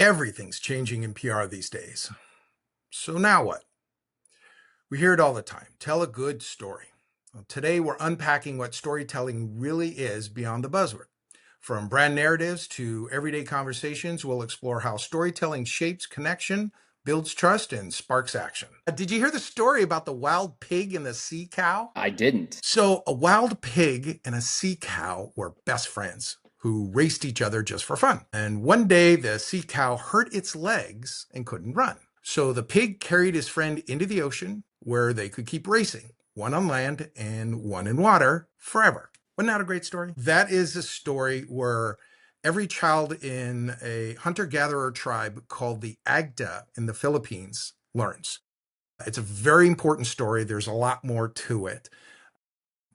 Everything's changing in PR these days. So now what? We hear it all the time. Tell a good story. Well, today we're unpacking what storytelling really is beyond the buzzword. From brand narratives to everyday conversations, we'll explore how storytelling shapes connection, builds trust, and sparks action. Did you hear the story about the wild pig and the sea cow? I didn't. So, a wild pig and a sea cow were best friends who raced each other just for fun. And one day, the sea cow hurt its legs and couldn't run. So, the pig carried his friend into the ocean where they could keep racing, one on land and one in water forever. Wasn't that a great story? That is a story where every child in a hunter-gatherer tribe called the Agda in the Philippines learns. It's a very important story. There's a lot more to it.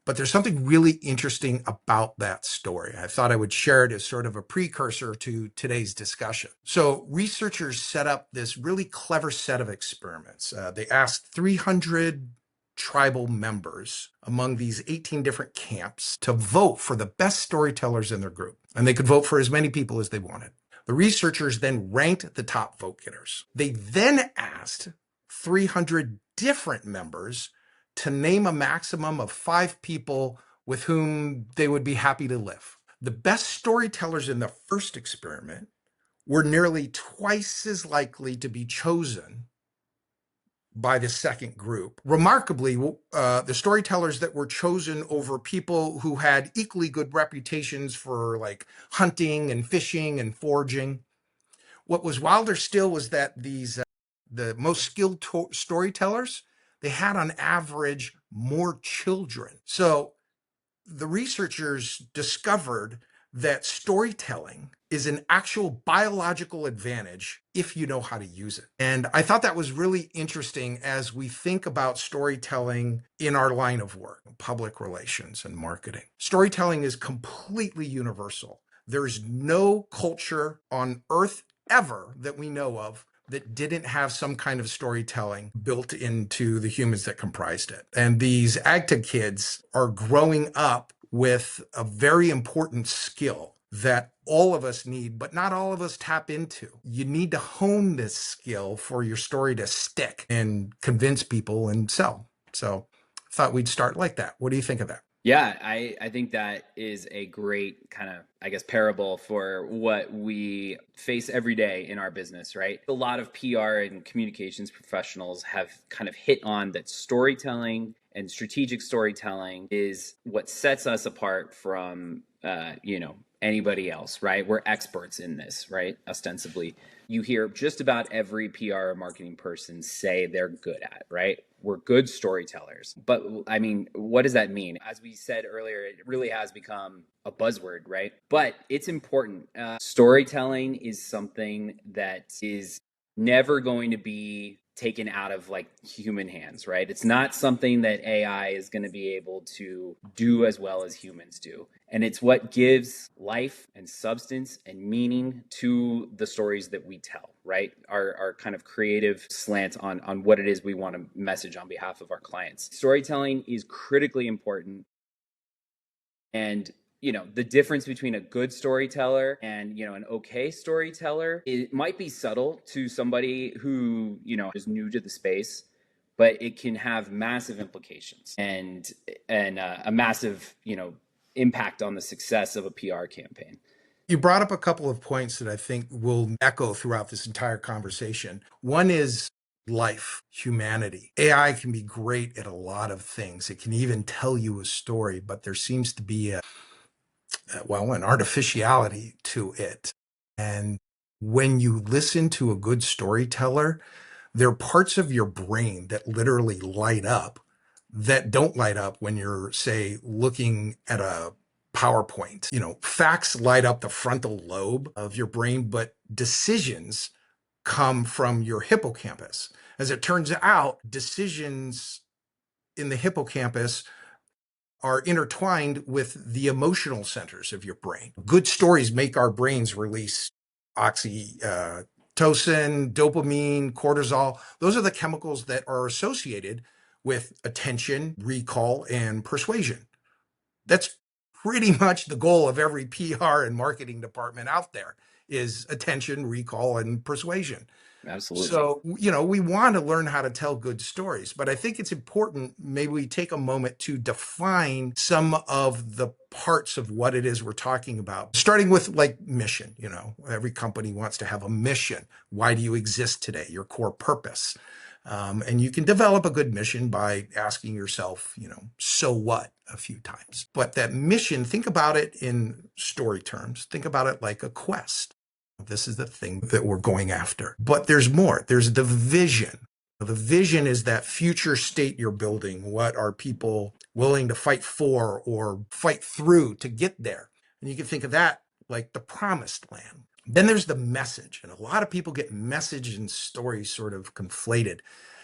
But there's something really interesting about that story. I thought I would share it as sort of a precursor to today's discussion. So researchers set up this really clever set of experiments. They asked 300 tribal members among these 18 different camps to vote for the best storytellers in their group. And they could vote for as many people as they wanted. The researchers then ranked the top vote getters. They then asked 300 different members to name a maximum of 5 people with whom they would be happy to live. The best storytellers in the first experiment were nearly twice as likely to be chosen by the second group. Remarkably, the storytellers that were chosen over people who had equally good reputations for like hunting and fishing and foraging. What was wilder still was that the most skilled storytellers, they had on average more children. So the researchers discovered that storytelling is an actual biological advantage if you know how to use it. And I thought that was really interesting as we think about storytelling in our line of work, public relations and marketing. Storytelling is completely universal. There's no culture on earth ever that we know of that didn't have some kind of storytelling built into the humans that comprised it. And these AGTA kids are growing up with a very important skill that all of us need, but not all of us tap into. You need to hone this skill for your story to stick and convince people and sell. So I thought we'd start like that. What do you think of that? Yeah, I think that is a great kind of, I guess, parable for what we face every day in our business, right? A lot of PR and communications professionals have kind of hit on that storytelling and strategic storytelling is what sets us apart from, anybody else, right? We're experts in this, right? Ostensibly. You hear just about every PR or marketing person say they're good at, right? We're good storytellers. But I mean, what does that mean? As we said earlier, it really has become a buzzword, right? But it's important. Storytelling is something that is never going to be taken out of like human hands, right? It's not something that AI is going to be able to do as well as humans do. And it's what gives life and substance and meaning to the stories that we tell, right? Our kind of creative slant on what it is we want to message on behalf of our clients. Storytelling is critically important. And the difference between a good storyteller and an okay storyteller, it might be subtle to somebody who is new to the space, but it can have massive implications and a massive impact on the success of a PR campaign. You brought up a couple of points that I think will echo throughout this entire conversation. One is life, humanity. AI can be great at a lot of things. It can even tell you a story, but there seems to be an artificiality to it. And when you listen to a good storyteller, there are parts of your brain that literally light up that don't light up when you're, say, looking at a PowerPoint. Facts light up the frontal lobe of your brain, but decisions come from your hippocampus. As it turns out, decisions in the hippocampus are intertwined with the emotional centers of your brain. Good stories make our brains release oxytocin, dopamine, cortisol. Those are the chemicals that are associated with attention, recall, and persuasion. That's pretty much the goal of every PR and marketing department out there, is attention, recall, and persuasion. Absolutely. So, we want to learn how to tell good stories, but I think it's important maybe we take a moment to define some of the parts of what it is we're talking about, starting with like mission. Every company wants to have a mission. Why do you exist today? Your core purpose. And you can develop a good mission by asking yourself, so what, a few times. But that mission, think about it in story terms. Think about it like a quest. This is the thing that we're going after. But there's more. There's the vision. The vision is that future state you're building. What are people willing to fight for or fight through to get there? And you can think of that like the promised land. Then there's the message. And a lot of people get message and story sort of conflated.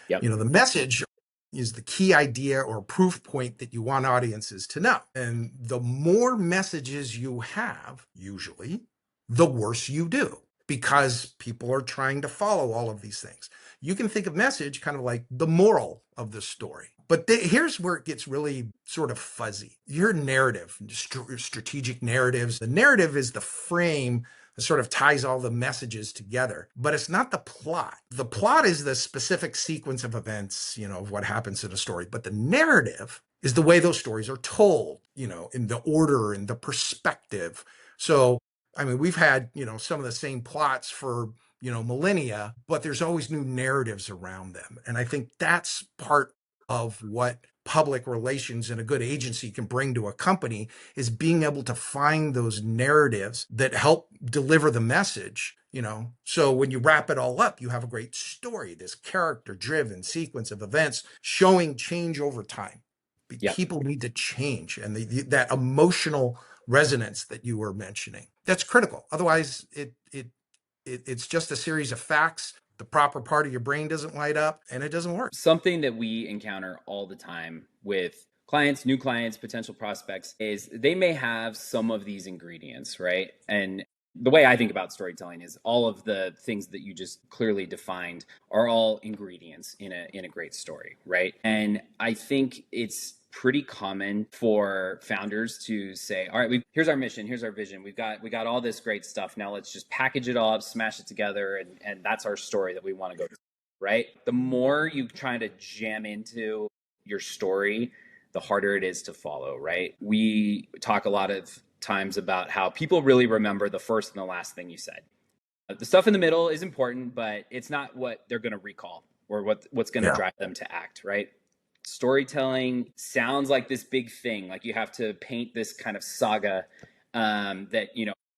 Yep. The message is the key idea or proof point that you want audiences to know. And the more messages you have, usually, the worse you do, because people are trying to follow all of these things. You can think of message kind of like the moral of the story. But here's where it gets really sort of fuzzy. Your narrative, strategic narratives, the narrative is the frame that sort of ties all the messages together, but it's not the plot. The plot is the specific sequence of events, of what happens in a story. But the narrative is the way those stories are told, in the order and the perspective. So, I mean, we've had, some of the same plots for, millennia, but there's always new narratives around them. And I think that's part of what public relations and a good agency can bring to a company, is being able to find those narratives that help deliver the message. So when you wrap it all up, you have a great story, this character driven sequence of events showing change over time. Yeah. People need to change, and that emotional resonance that you were mentioning, that's critical. Otherwise it's just a series of facts. The proper part of your brain doesn't light up and it doesn't work. Something that we encounter all the time with clients, new clients, potential prospects, is they may have some of these ingredients, right? And the way I think about storytelling is all of the things that you just clearly defined are all ingredients in a great story, right? And I think it's pretty common for founders to say, all right, here's our mission, here's our vision, we got all this great stuff, now let's just package it all up, smash it together, and that's our story that we want to go to, right? The more you try to jam into your story, the harder it is to follow, right? We talk a lot of times about how people really remember the first and the last thing you said. The stuff in the middle is important, but it's not what they're going to recall or what's going to drive them to act, right? Storytelling sounds like this big thing, like you have to paint this kind of saga that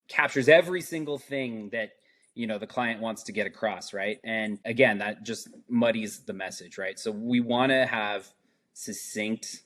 captures every single thing that the client wants to get across, right? And again, that just muddies the message, right? So we want to have succinct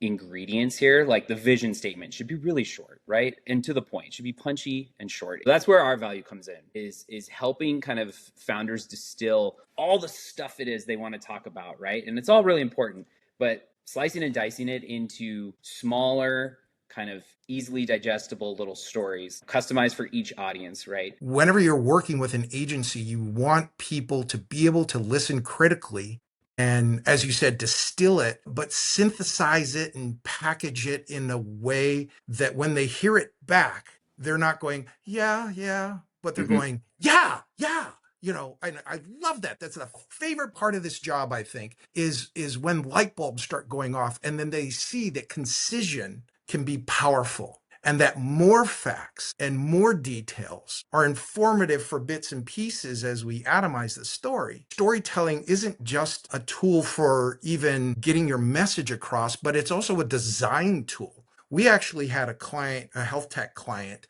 ingredients here. Like the vision statement should be really short, right? And to the point. It should be punchy and short. That's where our value comes in, is helping kind of founders distill all the stuff it is they want to talk about, right? And it's all really important, but slicing and dicing it into smaller, kind of easily digestible little stories, customized for each audience, right? Whenever you're working with an agency, you want people to be able to listen critically and, as you said, distill it, but synthesize it and package it in a way that when they hear it back, they're not going, yeah, but they're going, yeah. And I love that. That's the favorite part of this job, I think, is when light bulbs start going off and then they see that concision can be powerful, and that more facts and more details are informative for bits and pieces as we atomize the story. Storytelling isn't just a tool for even getting your message across, but it's also a design tool. We actually had a client, a health tech client,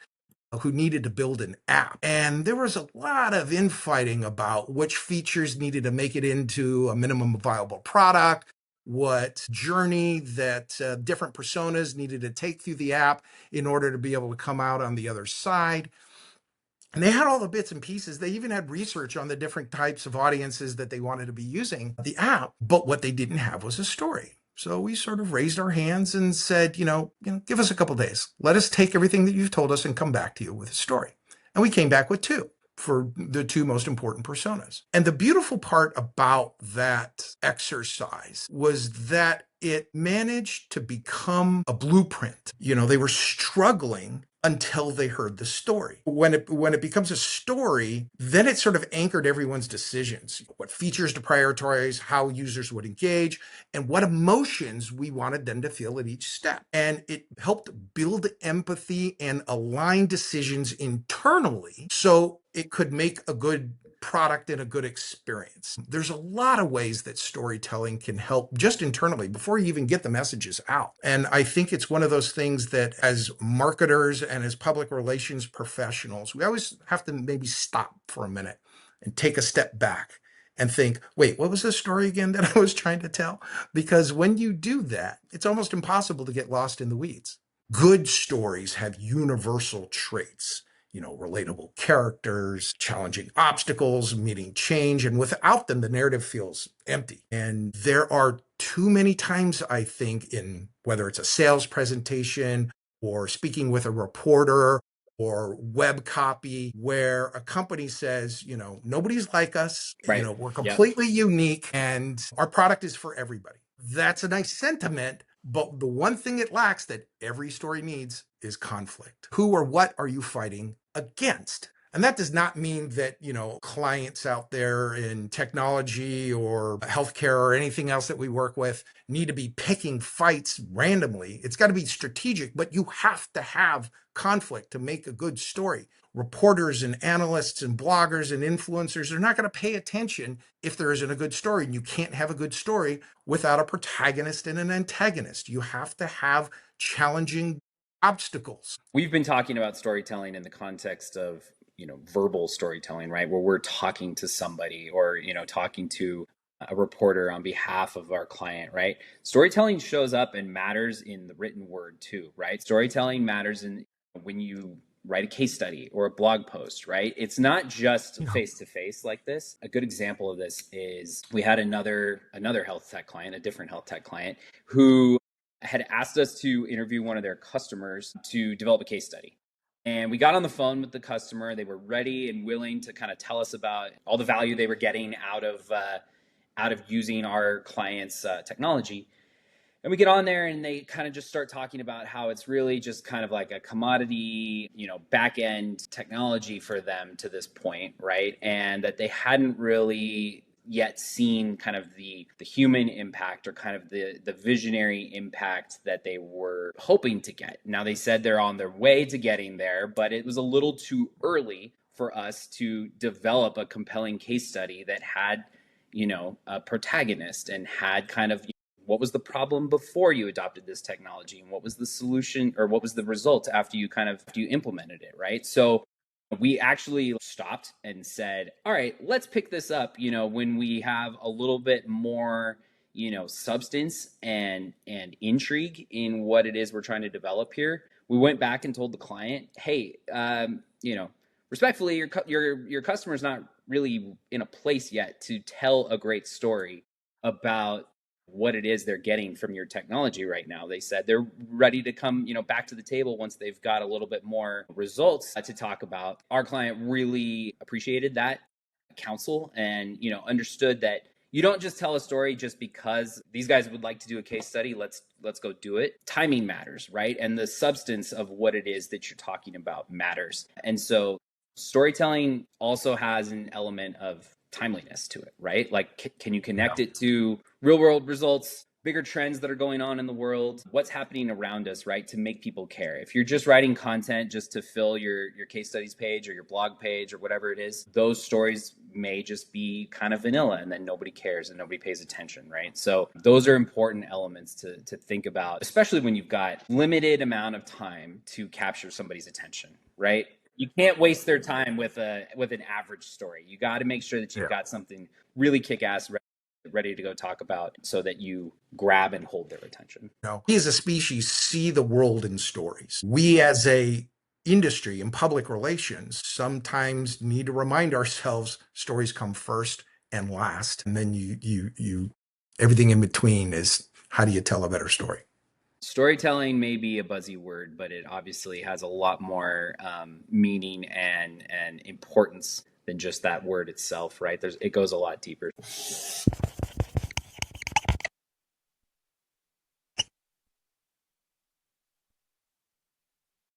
who needed to build an app. And there was a lot of infighting about which features needed to make it into a minimum viable product, what journey that different personas needed to take through the app in order to be able to come out on the other side. And they had all the bits and pieces. They even had research on the different types of audiences that they wanted to be using the app. But what they didn't have was a story. So we sort of raised our hands and said, give us a couple of days. Let us take everything that you've told us and come back to you with a story. And we came back with two for the two most important personas. And the beautiful part about that exercise was that it managed to become a blueprint. They were struggling until they heard the story. When it becomes a story, then it sort of anchored everyone's decisions, what features to prioritize, how users would engage, and what emotions we wanted them to feel at each step. And it helped build empathy and align decisions internally so it could make a good product and a good experience. There's a lot of ways that storytelling can help just internally before you even get the messages out. And I think it's one of those things that as marketers and as public relations professionals, we always have to maybe stop for a minute and take a step back and think, wait, what was the story again that I was trying to tell? Because when you do that, it's almost impossible to get lost in the weeds. Good stories have universal traits, relatable characters, challenging obstacles, meeting change. And without them, the narrative feels empty. And there are too many times, I think, in whether it's a sales presentation or speaking with a reporter or web copy, where a company says, nobody's like us, Right. we're Yep. completely unique and our product is for everybody. That's a nice sentiment, but the one thing it lacks that every story needs is conflict. Who or what are you fighting against? And that does not mean that, clients out there in technology or healthcare or anything else that we work with need to be picking fights randomly. It's got to be strategic, but you have to have conflict to make a good story. Reporters and analysts and bloggers and influencers are not going to pay attention if there isn't a good story. And you can't have a good story without a protagonist and an antagonist. You have to have challenging obstacles. We've been talking about storytelling in the context of, verbal storytelling, right? Where we're talking to somebody or, talking to a reporter on behalf of our client, right? Storytelling shows up and matters in the written word too, right? Storytelling matters in when you write a case study or a blog post, right? It's not just face to face like this. A good example of this is we had another health tech client, a different health tech client, who had asked us to interview one of their customers to develop a case study. And we got on the phone with the customer. They were ready and willing to kind of tell us about all the value they were getting out of using our client's technology. And we get on there and they kind of just start talking about how it's really just kind of like a commodity, back end technology for them to this point, right? And that they hadn't really yet seen kind of the human impact or kind of the visionary impact that they were hoping to get. Now they said they're on their way to getting there, but it was a little too early for us to develop a compelling case study that had, a protagonist and had kind of what was the problem before you adopted this technology and what was the solution or what was the result after you implemented it, right? So we actually stopped and said, all right, let's pick this up, when we have a little bit more, substance and intrigue in what it is we're trying to develop here. We went back and told the client, hey, respectfully, your customer's not really in a place yet to tell a great story about what it is they're getting from your technology right now. They said they're ready to come, back to the table once they've got a little bit more results to talk about. Our client really appreciated that counsel and, understood that you don't just tell a story just because these guys would like to do a case study. Let's go do it. Timing matters, right? And the substance of what it is that you're talking about matters. And so storytelling also has an element of timeliness to it, right? Like, can you connect it to real world results, bigger trends that are going on in the world, what's happening around us, right? To make people care. If you're just writing content just to fill your case studies page or your blog page or whatever it is, those stories may just be kind of vanilla and then nobody cares and nobody pays attention, right? So those are important elements to think about, especially when you've got limited amount of time to capture somebody's attention, right? You can't waste their time with an average story. You got to make sure that you've got something really kick-ass ready to go talk about so that you grab and hold their attention. We as a species see the world in stories. We as a industry in public relations sometimes need to remind ourselves stories come first and last, and then you everything in between is how do you tell a better story. Storytelling may be a buzzy word, but it obviously has a lot more meaning and importance than just that word itself, right? It goes a lot deeper.